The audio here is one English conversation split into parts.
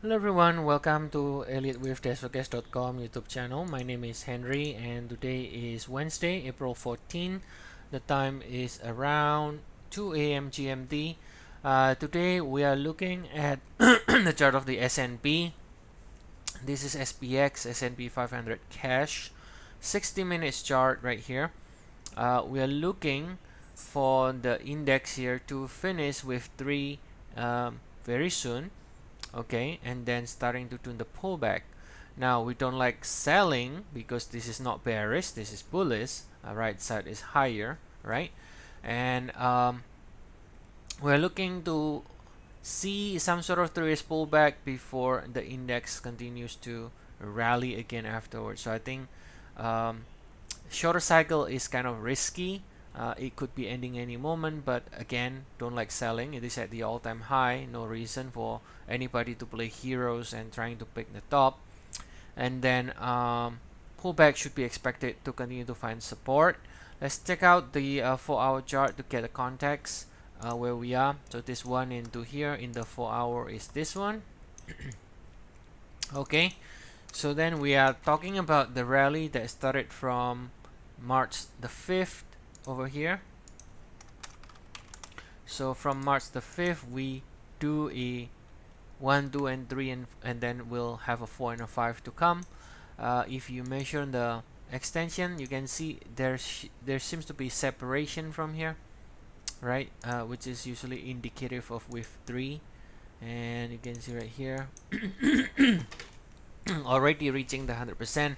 Hello everyone, welcome to Elliott Wave SPX.com YouTube channel. My name is Henry and today is Wednesday, April 14. The time is around 2 a.m. GMT. Today we are looking at the chart of the S&P. This is SPX, S&P 500 cash, 60 minutes chart right here. We are looking for the index here to finish with 3 very soon. Okay, and then starting to tune the pullback. Now we don't like selling because this is not bearish, this is bullish. Right side is higher, right? And we're looking to see some sort of 3 pullback before the index continues to rally again afterwards. So I think um, shorter cycle is kind of risky. It could be ending any moment, but again, don't like selling. It is at the all-time high. No reason for anybody to play heroes and trying to pick the top. And then pullback should be expected to continue to find support. Let's check out the 4-hour chart to get a context where we are. So this one into here in the 4-hour is this one. Okay, so then we are talking about the rally that started from March the 5th over here. So from March the 5th we do a 1, 2 and 3 and then we'll have a 4 and a 5 to come. If you measure the extension, you can see there seems to be separation from here, right? Which is usually indicative of wave 3, and you can see right here already reaching the 100%.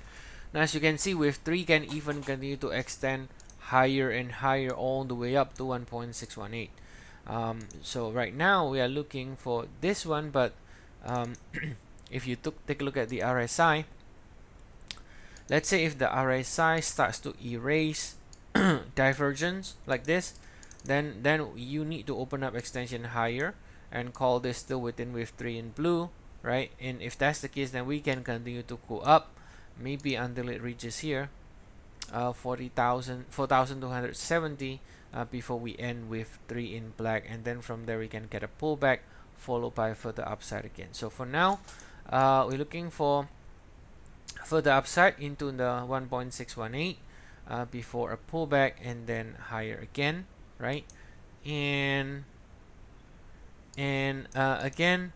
Now as you can see, wave 3 can even continue to extend higher and higher all the way up to 1.618. So right now we are looking for this one, but if you take a look at the RSI, let's say if the RSI starts to erase divergence like this, then you need to open up extension higher and call this still within wave 3 in blue, right? And if that's the case, then we can continue to go up maybe until it reaches here 4,270 before we end with 3 in black, and then from there we can get a pullback followed by further upside again. So for now we're looking for further upside into the 1.618 before a pullback and then higher again, right? And again,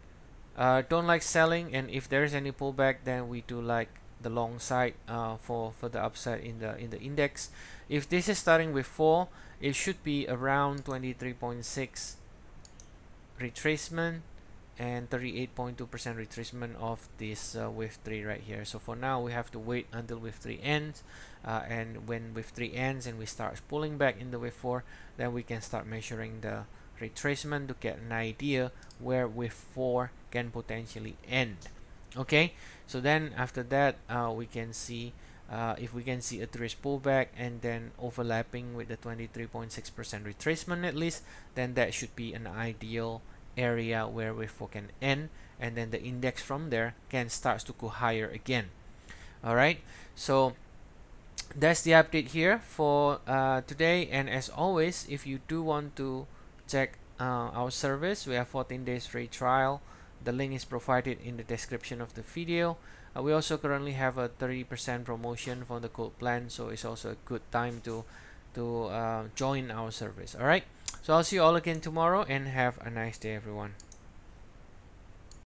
don't like selling, and if there's any pullback, then we do like the long side for the upside in the index. If this is starting with 4, it should be around 23.6 retracement and 38.2% retracement of this wave 3 right here. So for now we have to wait until wave 3 ends, and when wave 3 ends and we start pulling back in the wave 4, then we can start measuring the retracement to get an idea where wave 4 can potentially end. Okay, so then after that we can see if we can see a 3 pullback and then overlapping with the 23.6% retracement at least, then that should be an ideal area where wave 4 can end, and then the index from there can start to go higher again. All right, so that's the update here for today. And as always, if you do want to check our service, we have 14 days free trial. The link is provided in the description of the video. We also currently have a 30% promotion for the code plan, so it's also a good time to join our service. All right, so I'll see you all again tomorrow, and have a nice day everyone.